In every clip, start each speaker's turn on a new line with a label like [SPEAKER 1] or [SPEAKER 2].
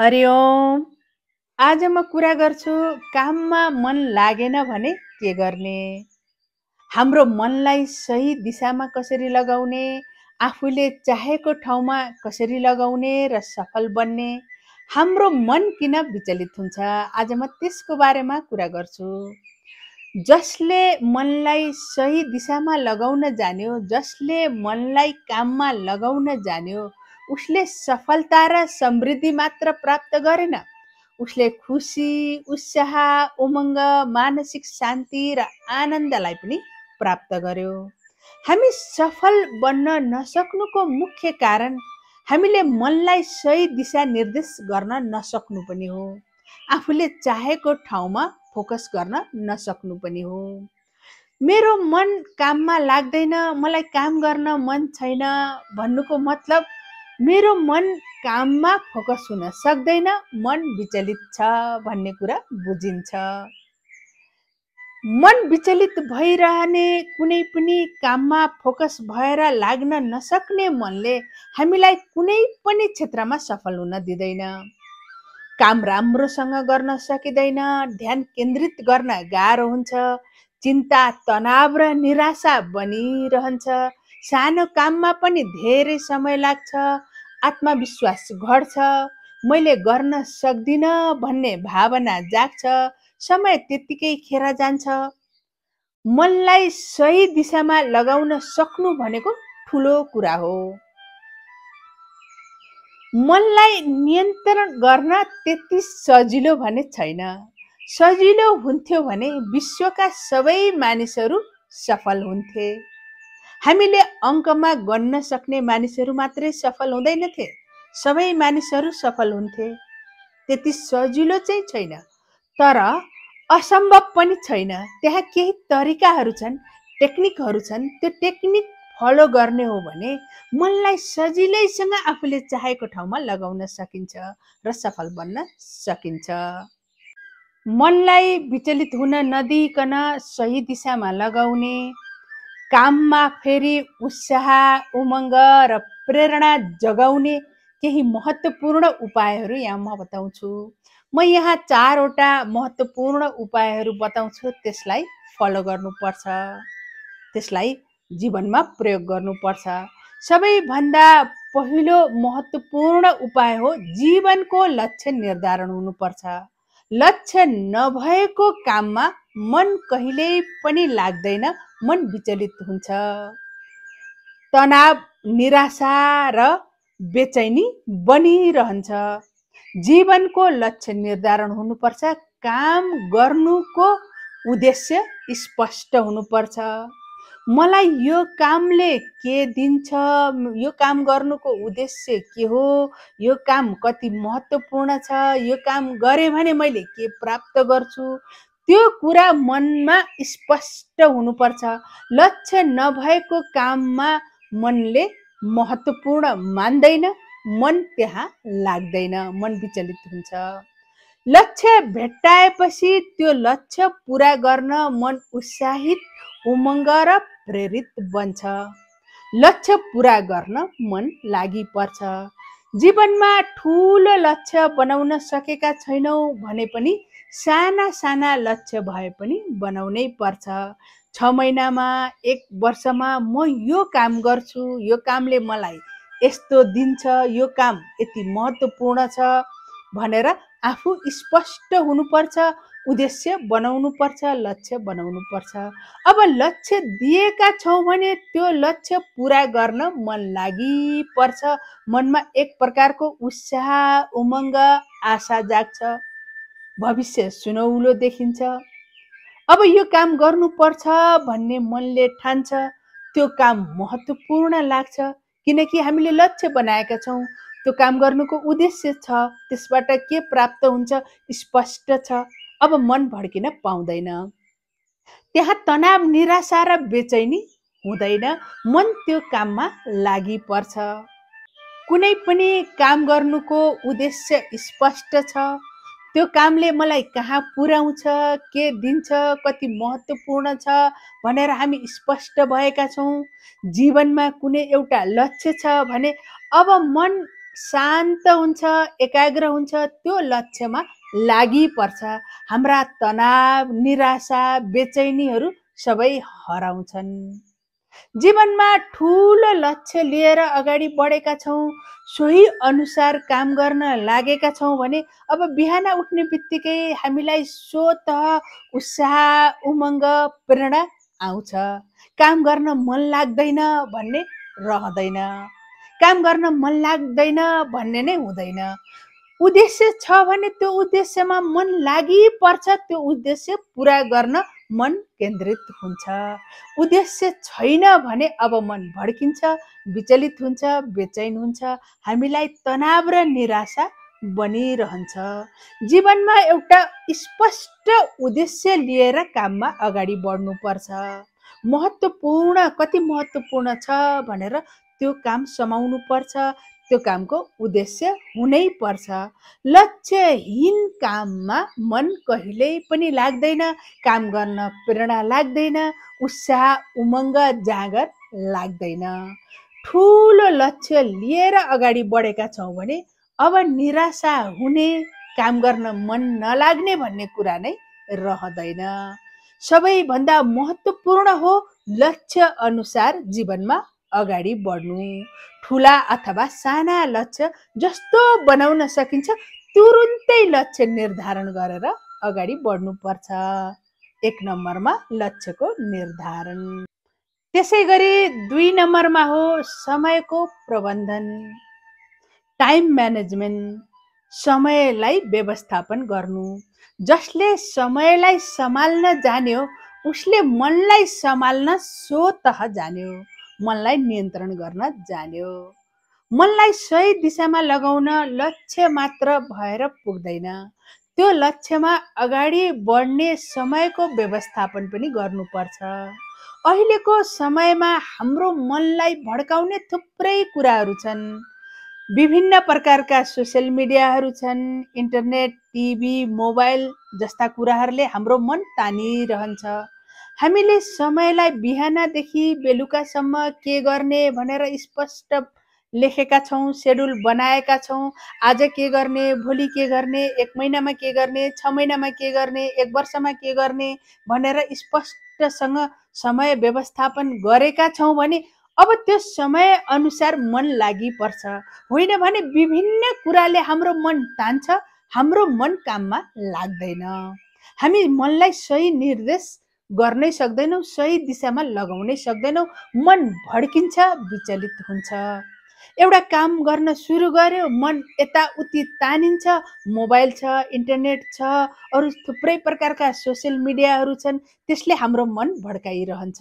[SPEAKER 1] हरि ओम। आज म कुरा गर्छु काममा मन लागेन भने के गर्ने। हाम्रो मनलाई सही दिशामा कसरी लगाउने, आफूले चाहेको ठाउँमा कसरी लगाउने र सफल बन्ने। हाम्रो मन किन विचलित हुन्छ, आज म त्यसको बारेमा कुरा गर्छु। जसले मनलाई सही दिशामा लगाउन जान्यो, जसले मनलाई काममा लगाउन जान्यो, उसले सफलता र समृद्धि मात्र प्राप्त गरेन, उसले खुसी, उत्साह, उमङ्ग, मानसिक शान्ति र आनन्दलाई पनि प्राप्त गर्यो। हामी सफल बन्न नसक्नुको मुख्य कारण हामीले मनलाई सही दिशा निर्देश गर्न नसक्नु पनि हो। आफूले चाहेको ठाउँमा फोकस गर्न नसक्नु पनि हो। मेरो मन काममा लाग्दैन, मलाई काम गर्न मन छैन भन्नुको मतलब मेरो मन काममा फोकस हुन सक्दैन, मन विचलित छ भन्ने कुरा बुझिन्छ। मन विचलित भइरहने, कुनै पनि काममा फोकस भएर लाग्न नसक्ने मनले हामीलाई कुनै पनि क्षेत्रमा सफल हुन दिँदैन। काम राम्रोसँग गर्न सकिँदैन, ध्यान केन्द्रित गर्न गाह्रो हुन्छ, चिन्ता, तनाव र निराशा बनिरहन्छ, सानो काममा पनि धेरै समय लाग्छ, आत्मविश्वास घट्छ, मैले गर्न सक्दिनँ भन्ने भावना जाग्छ, समय त्यत्तिकै खेर जान्छ। मनलाई सही दिशामा लगाउन सक्नु भनेको ठुलो कुरा हो। मनलाई नियन्त्रण गर्न त्यति सजिलो भने छैन। सजिलो हुन्थ्यो भने विश्वका सबै मानिसहरू सफल हुन्थे। हामीले अङ्कमा गन्न सक्ने मानिसहरू मात्रै सफल हुँदैनथे, सबै मानिसहरू सफल हुन्थे। त्यति सजिलो चाहिँ छैन, तर असम्भव पनि छैन। त्यहाँ केही तरिकाहरू छन्, टेक्निकहरू छन्। त्यो टेक्निक फलो गर्ने हो भने मनलाई सजिलैसँग आफूले चाहेको ठाउँमा लगाउन सकिन्छ र सफल बन्न सकिन्छ। मनलाई विचलित हुन नदिइकन सही दिशामा लगाउने, काममा फेरि उत्साह, उमङ्ग र प्रेरणा जगाउने केही महत्त्वपूर्ण उपायहरू यहाँ म बताउँछु। म यहाँ 4वटा महत्त्वपूर्ण उपायहरू बताउँछु, त्यसलाई फलो गर्नुपर्छ, त्यसलाई जीवनमा प्रयोग गर्नुपर्छ। सबैभन्दा पहिलो महत्त्वपूर्ण उपाय हो जीवनको लक्ष्य निर्धारण हुनुपर्छ। लक्ष्य नभएको काममा मन कहिल्यै पनि लाग्दैन, मन विचलित हुन्छ। तनाव, निराशा र बेचैनी बनिरहन्छ। जीवनको लक्ष्य निर्धारण हुनुपर्छ। काम गर्नुको उद्देश्य स्पष्ट हुनुपर्छ। मलाई यो कामले के दिन्छ, यो काम गर्नुको उद्देश्य के हो, यो काम कति महत्त्वपूर्ण छ, यो काम गरे भने मैले के प्राप्त गर्छु, त्यो कुरा मनमा स्पष्ट हुनुपर्छ। लक्ष्य नभएको काममा मनले महत्त्वपूर्ण मान्दैन, मन त्यहाँ लाग्दैन, मन विचलित हुन्छ। लक्ष्य भेट्टाएपछि त्यो लक्ष्य पुरा गर्न मन उत्साहित, उमङ्ग र प्रेरित बन्छ। लक्ष्य पुरा गर्न मन लागि पर्छ। जीवनमा ठुलो लक्ष्य बनाउन सकेका छैनौँ भने पनि साना साना लक्ष्य भए पनि बनाउनै पर्छ। 6 महिनामा, 1 वर्षमा म यो काम गर्छु, यो कामले मलाई यस्तो दिन्छ, यो काम यति महत्त्वपूर्ण छ भनेर आफू स्पष्ट हुनुपर्छ, उद्देश्य बनाउनुपर्छ, लक्ष्य बनाउनुपर्छ। अब लक्ष्य दिएका छौँ भने त्यो लक्ष्य पुरा गर्न मन लागि पर्छ। मनमा एक प्रकारको उत्साह, उमङ्ग, आशा जाग्छ, भविष्य सुनौलो देखिन्छ। अब यो काम गर्नुपर्छ भन्ने मनले ठान्छ, त्यो काम महत्त्वपूर्ण लाग्छ, किनकि हामीले लक्ष्य बनाएका छौँ, त्यो काम गर्नुको उद्देश्य छ, त्यसबाट के प्राप्त हुन्छ स्पष्ट छ। अब मन भड्किन पाउँदैन, त्यहाँ तनाव, निराशा र बेचैनी हुँदैन, मन त्यो काममा लागि पर्छ। कुनै पनि काम गर्नुको उद्देश्य स्पष्ट छ, त्यो कामले मलाई कहाँ पुर्याउँछ, के दिन्छ, कति महत्त्वपूर्ण छ भनेर हामी स्पष्ट भएका छौँ। जीवनमा कुनै एउटा लक्ष्य छ भने अब मन शान्त हुन्छ, एकाग्र हुन्छ, त्यो लक्ष्यमा लागिपर्छ। हाम्रा तनाव, निराशा, बेचैनीहरू सबै हराउँछन्। जीवनमा ठुलो लक्ष्य लिएर अगाडि बढेका छौँ, सोही अनुसार काम गर्न लागेका छौँ भने अब बिहान उठ्ने बित्तिकै हामीलाई स्वतः उत्साह, उमङ्ग, प्रेरणा आउँछ। काम गर्न मन लाग्दैन भन्ने रहँदैन। काम गर्न मन लाग्दैन भन्ने नै हुँदैन। उद्देश्य छ भने त्यो उद्देश्यमा मन लागिपर्छ, त्यो उद्देश्य पुरा गर्न मन केन्द्रित हुन्छ। उद्देश्य छैन भने अब मन भड्किन्छ, विचलित हुन्छ, बेचैन हुन्छ, हामीलाई तनाव र निराशा बनिरहन्छ। जीवनमा एउटा स्पष्ट उद्देश्य लिएर काममा अगाडि बढ्नुपर्छ। कति महत्त्वपूर्ण छ भनेर त्यो काम समाउनु पर्छ, त्यो कामको उद्देश्य हुनै पर्छ। लक्ष्यहीन काममा मन कहिल्यै पनि लाग्दैन, काम गर्न प्रेरणा लाग्दैन, उत्साह, उमङ्ग, जाँगर लाग्दैन। ठुलो लक्ष्य लिएर अगाडि बढेका छौँ भने अब निराशा हुने, काम गर्न मन नलाग्ने भन्ने कुरा नै रहँदैन। सबैभन्दा महत्त्वपूर्ण हो लक्ष्य अनुसार जीवनमा अगाडि बढ्नु। ठुला अथवा साना लक्ष्य जस्तो बनाउन सकिन्छ तुरुन्तै लक्ष्य निर्धारण गरेर अगाडि बढ्नुपर्छ। 1 नम्बरमा लक्ष्यको निर्धारण। त्यसै गरी 2 नम्बरमा हो समयको प्रबन्धन, टाइम म्यानेजमेन्ट, समयलाई व्यवस्थापन गर्नु। जसले समयलाई सम्हाल्न जान्यो उसले मनलाई सम्हाल्न स्वतः जान्यो, मनलाई नियन्त्रण गर्न जान्यो। मनलाई सही दिशामा लगाउन लक्ष्य मात्र भएर पुग्दैन, त्यो लक्ष्यमा अगाडि बढ्ने समयको व्यवस्थापन पनि गर्नुपर्छ। अहिलेको समयमा हाम्रो मनलाई भड्काउने थुप्रै कुराहरू छन्। विभिन्न प्रकारका सोसियल मिडियाहरू छन्, इन्टरनेट, टिभी, मोबाइल जस्ता कुराहरूले हाम्रो मन तानिरहन्छ। हामीले समयलाई बिहानदेखि बेलुकासम्म के गर्ने भनेर स्पष्ट लेखेका छौँ, सेड्युल बनाएका छौँ। आज के गर्ने, भोलि के गर्ने, 1 महिनामा के गर्ने, 6 महिनामा के गर्ने, 1 वर्षमा के गर्ने भनेर स्पष्टसँग समय व्यवस्थापन गरेका छौँ भने अब त्यो समय अनुसार मन लागिपर्छ। होइन भने विभिन्न कुराले हाम्रो मन तान्छ, हाम्रो मन काममा लाग्दैन। हामी मनलाई सही निर्देश गर्नै सक्दैनौँ, सही दिशामा लगाउनै सक्दैनौँ, मन भड्किन्छ, विचलित हुन्छ। एउटा काम गर्न सुरु गर्यो, मन यताउति तानिन्छ, मोबाइल छ, इन्टरनेट छ, अरू थुप्रै प्रकारका सोसियल मिडियाहरू छन्, त्यसले हाम्रो मन भड्काइरहन्छ।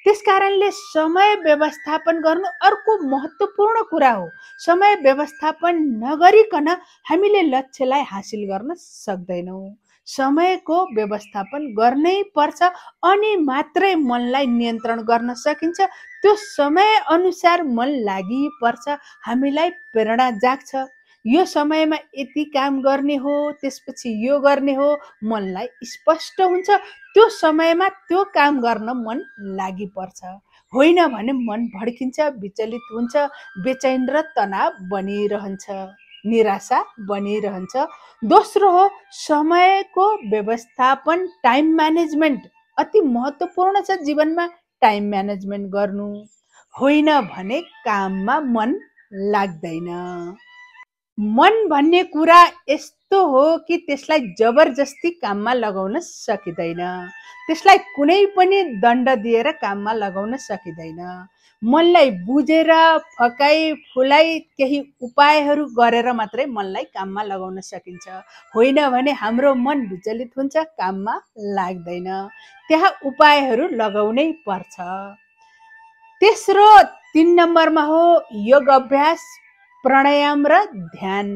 [SPEAKER 1] त्यसकारणले समय व्यवस्थापन गर्नु अर्को महत्त्वपूर्ण कुरा हो। समय व्यवस्थापन नगरिकन हामीले लक्ष्यलाई हासिल गर्न सक्दैनौँ। समयको व्यवस्थापन गर्नै पर्छ, अनि मात्रै मनलाई नियन्त्रण गर्न सकिन्छ। त्यो समय अनुसार मन लागिपर्छ, हामीलाई प्रेरणा जाग्छ। यो समयमा यति काम गर्ने हो, त्यसपछि यो गर्ने हो, मनलाई स्पष्ट हुन्छ। त्यो समयमा त्यो काम गर्न मन लागिपर्छ। होइन भने मन भड्किन्छ, विचलित हुन्छ, बेचैन र तनाव बनिरहन्छ, निराशा बनिरहन्छ। दोस्रो हो समयको व्यवस्थापन, टाइम म्यानेजमेन्ट। अति महत्त्वपूर्ण छ जीवनमा टाइम म्यानेजमेन्ट गर्नु। होइन भने काममा मन लाग्दैन। मन भन्ने कुरा यस्तो हो कि त्यसलाई जबरजस्ती काममा लगाउन सकिँदैन, त्यसलाई कुनै पनि दण्ड दिएर काममा लगाउन सकिँदैन। मनलाई बुझेर, फकाइ फुलाई केही उपायहरू गरेर मात्रै मनलाई काममा लगाउन सकिन्छ। होइन भने हाम्रो मन विचलित हुन्छ, काममा लाग्दैन। त्यहाँ उपायहरू लगाउनै पर्छ। तेस्रो 3 नम्बरमा हो योग अभ्यास, प्राणायाम र ध्यान।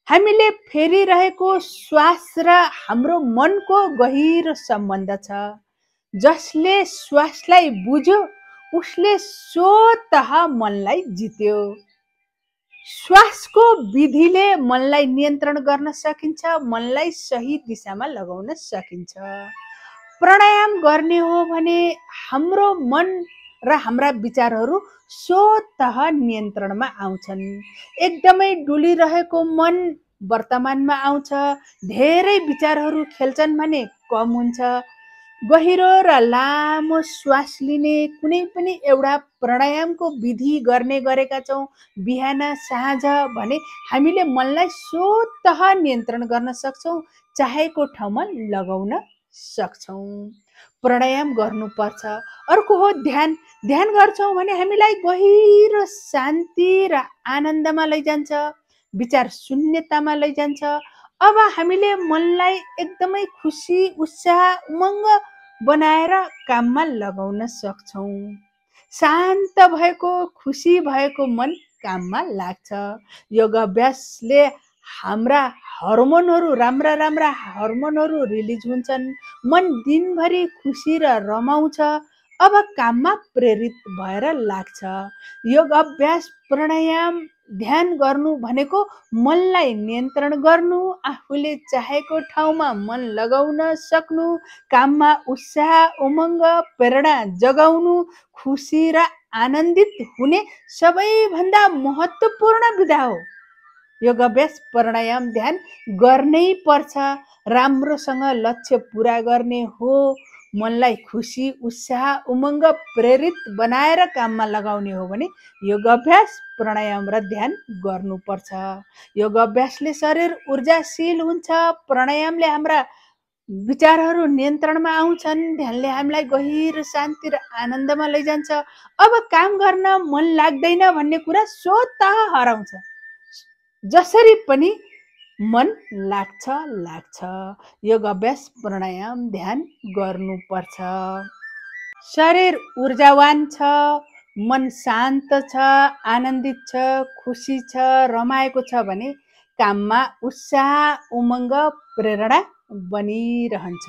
[SPEAKER 1] हामीले फेरिरहेको श्वास र हाम्रो मनको गहिरो सम्बन्ध छ। जसले श्वासलाई बुझ्यो उसले स्वतः मनलाई जित्यो। श्वासको विधिले मनलाई नियन्त्रण गर्न सकिन्छ, मनलाई सही दिशामा लगाउन सकिन्छ। प्राणायाम गर्ने हो भने हाम्रो मन र हाम्रा विचारहरू स्वतः नियन्त्रणमा आउँछन्। एकदमै डुलिरहेको मन वर्तमानमा आउँछ। धेरै विचारहरू खेल्छन् भने कम हुन्छ। गहिरो र लामो श्वास लिने कुनै पनि एउटा प्राणायामको विधि गर्ने गरेका छौँ बिहान साँझ भने हामीले मनलाई स्वतः नियन्त्रण गर्न सक्छौँ, चाहेको ठाउँमा लगाउन सक्छौँ। प्राणायाम गर्नुपर्छ। अर्को हो ध्यान। ध्यान गर्छौँ भने हामीलाई गहिरो शान्ति र आनन्दमा लैजान्छ, विचार शून्यतामा लैजान्छ। अब हामीले मनलाई एकदमै खुसी, उत्साह, उमङ्ग बनाएर काममा लगाउन सक्छौँ। शान्त भएको, खुसी भएको मन काममा लाग्छ। योग अभ्यासले हाम्रा हर्मोनहरू, राम्रा राम्रा हर्मोनहरू रिलिज हुन्छन्। मन दिनभरि खुसी र रमाउँछ। अब काममा प्रेरित भएर लाग्छ। योग अभ्यास, प्राणायाम, ध्यान गर्नु भनेको मनलाई नियन्त्रण गर्नु, आफूले चाहेको ठाउँमा मन लगाउन सक्नु, काममा उत्साह, उमङ्ग, प्रेरणा जगाउनु, खुसी र आनन्दित हुने सबैभन्दा महत्त्वपूर्ण विधा हो। योग अभ्यास, प्राणायाम, ध्यान गर्नै पर्छ। राम्रोसँग लक्ष्य पुरा गर्ने हो, मनलाई खुसी, उत्साह, उमङ्ग, प्रेरित बनाएर काममा लगाउने हो भने योग अभ्यास, प्राणायाम र ध्यान गर्नुपर्छ। योग अभ्यासले शरीर ऊर्जाशील हुन्छ। प्राणायामले हाम्रा विचारहरू नियन्त्रणमा आउँछन्। ध्यानले हामीलाई गहिरो शान्ति र आनन्दमा लैजान्छ। अब काम गर्न मन लाग्दैन भन्ने कुरा स्वतः हराउँछ। जसरी पनि मन लाग्छ। योग अभ्यास, प्राणायाम, ध्यान गर्नुपर्छ। शरीर ऊर्जावान छ, मन शान्त छ, आनन्दित छ, खुसी छ, रमाएको छ भने काममा उत्साह, उमङ्ग, प्रेरणा बनिरहन्छ।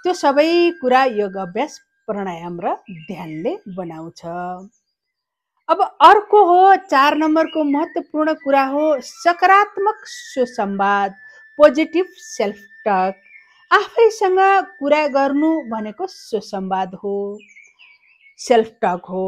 [SPEAKER 1] त्यो सबै कुरा योग अभ्यास, प्राणायाम र ध्यानले बनाउँछ। अब अर्को हो 4 नम्बरको महत्त्वपूर्ण कुरा हो सकारात्मक सुसंवाद, पोजिटिभ सेल्फ टक। आफैसँग कुरा गर्नु भनेको सुसंवाद हो, सेल्फ टक हो।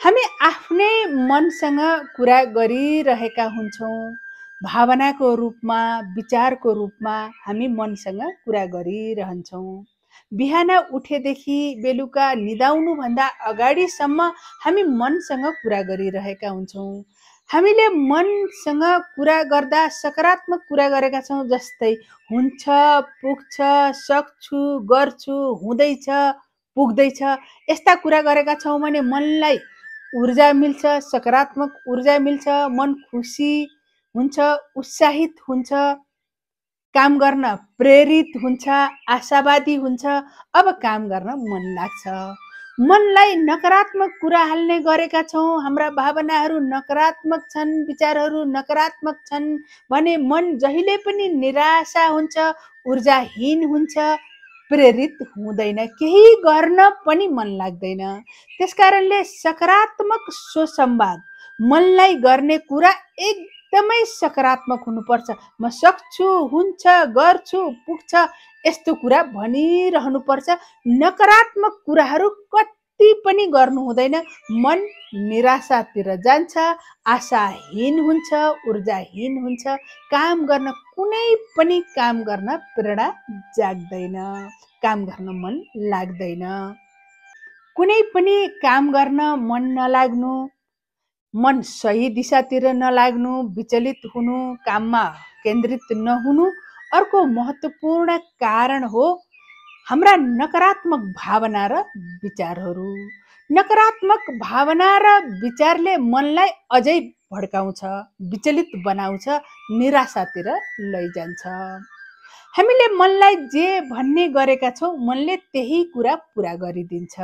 [SPEAKER 1] हामी आफ्नै मनसँग कुरा गरिरहेका हुन्छौँ। भावनाको रूपमा, विचारको रूपमा हामी मनसँग कुरा गरिरहन्छौँ। बिहान उठेदेखि बेलुका निदाउनुभन्दा अगाडिसम्म हामी मनसँग कुरा गरिरहेका हुन्छौँ। हामीले मनसँग कुरा गर्दा सकारात्मक कुरा गरेका छौँ, जस्तै हुन्छ, पुग्छ, सक्छु, गर्छु, हुँदैछ, पुग्दैछ, यस्ता कुरा गरेका छौँ भने मनलाई ऊर्जा मिल्छ, सकारात्मक ऊर्जा मिल्छ, मन खुसी हुन्छ, उत्साहित हुन्छ, काम गर्न प्रेरित हुन्छ, आशावादी हुन्छ। अब काम गर्न मन लाग्छ। मनलाई नकारात्मक कुरा हाल्ने गरेका छौँ, हाम्रा भावनाहरू नकारात्मक छन्, विचारहरू नकारात्मक छन् भने मन जहिले पनि निराशा हुन्छ, ऊर्जाहीन हुन्छ, प्रेरित हुँदैन, केही गर्न पनि मन लाग्दैन। त्यसकारणले सकारात्मक सुसंवाद, मनलाई गर्ने कुरा एकदमै सकारात्मक हुनुपर्छ। म सक्छु, हुन्छ, गर्छु, पुग्छ, यस्तो कुरा भनिरहनुपर्छ। नकारात्मक कुराहरू कति पनि गर्नु हुँदैन। मन निराशातिर जान्छ, आशाहीन हुन्छ, ऊर्जाहीन हुन्छ, काम गर्न कुनै पनि काम गर्न प्रेरणा जाग्दैन, काम गर्न मन लाग्दैन। कुनै पनि काम गर्न मन नलाग्नु, मन सही दिशातिर नलाग्नु, विचलित हुनु, काममा केन्द्रित नहुनु अर्को महत्त्वपूर्ण कारण हो हाम्रा नकारात्मक भावना र विचारहरू। नकारात्मक भावना र विचारले मनलाई अझै भड्काउँछ, विचलित बनाउँछ, निराशातिर लैजान्छ। हामीले मनलाई जे भन्ने गरेका छौँ, मनले त्यही कुरा पुरा गरिदिन्छ।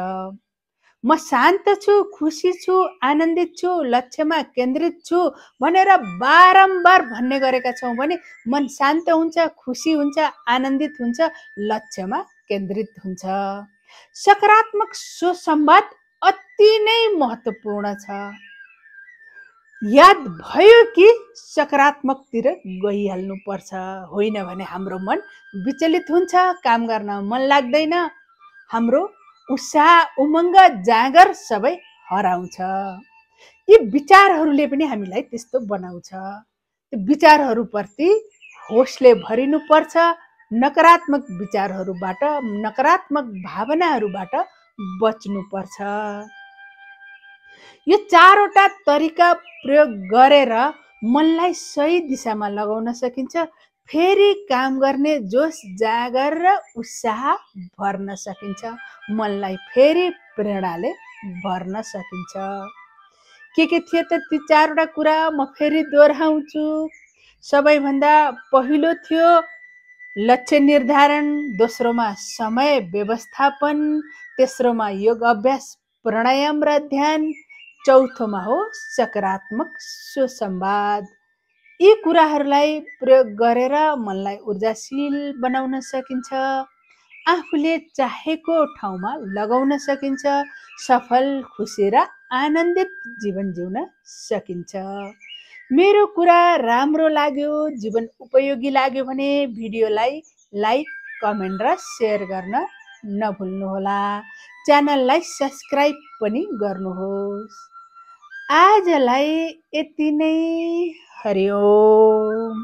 [SPEAKER 1] म शान्त छु, खुसी छु, आनन्दित छु, लक्ष्यमा केन्द्रित छु भनेर बारम्बार भन्ने गरेका छौँ भने मन शान्त हुन्छ, खुसी हुन्छ, आनन्दित हुन्छ, लक्ष्यमा केन्द्रित हुन्छ। सकारात्मक सुसंवाद अति नै महत्त्वपूर्ण छ। याद भयो कि सकारात्मकतिर गइहाल्नु पर्छ, होइन भने हाम्रो मन विचलित हुन्छ, काम गर्न मन लाग्दैन, हाम्रो उत्साह उमङ्ग जाँगर सबै हराउँछ। यी विचारहरूले पनि हामीलाई त्यस्तो बनाउँछ। त्यो विचारहरूप्रति होसले भरिनुपर्छ। नकारात्मक विचारहरूबाट, नकारात्मक भावनाहरूबाट बच्नुपर्छ। यो 4 वटा तरिका प्रयोग गरेर मनलाई सही दिशामा लगाउन सकिन्छ। फेरि काम गर्ने जोस जागर र उत्साह भर्न सकिन्छ। मनलाई फेरि प्रेरणाले भर्न सकिन्छ। के थिए त ती 4 वटा कुरा म फेरि दोहोऱ्याउँछु। सबैभन्दा पहिलो थियो लक्ष्य निर्धारण, दोस्रोमा समय व्यवस्थापन, तेस्रोमा योग अभ्यास, प्राणायाम र ध्यान, चौथोमा हो सकारात्मक सुसंवाद। यी कुराहरूलाई प्रयोग गरेर मनलाई ऊर्जाशील बनाउन सकिन्छ। आफूले चाहेको ठाउँमा लगाउन सकिन्छ। सफल, खुसी र आनन्दित जीवन जिउन सकिन्छ। मेरो कुरा राम्रो लाग्यो, जीवन उपयोगी लाग्यो भने भिडियोलाई लाइक, कमेन्ट र सेयर गर्न नभुल्नुहोला। च्यानललाई सब्स्क्राइब पनि गर्नुहोस्। आजलाई यति नै। हरि ओम।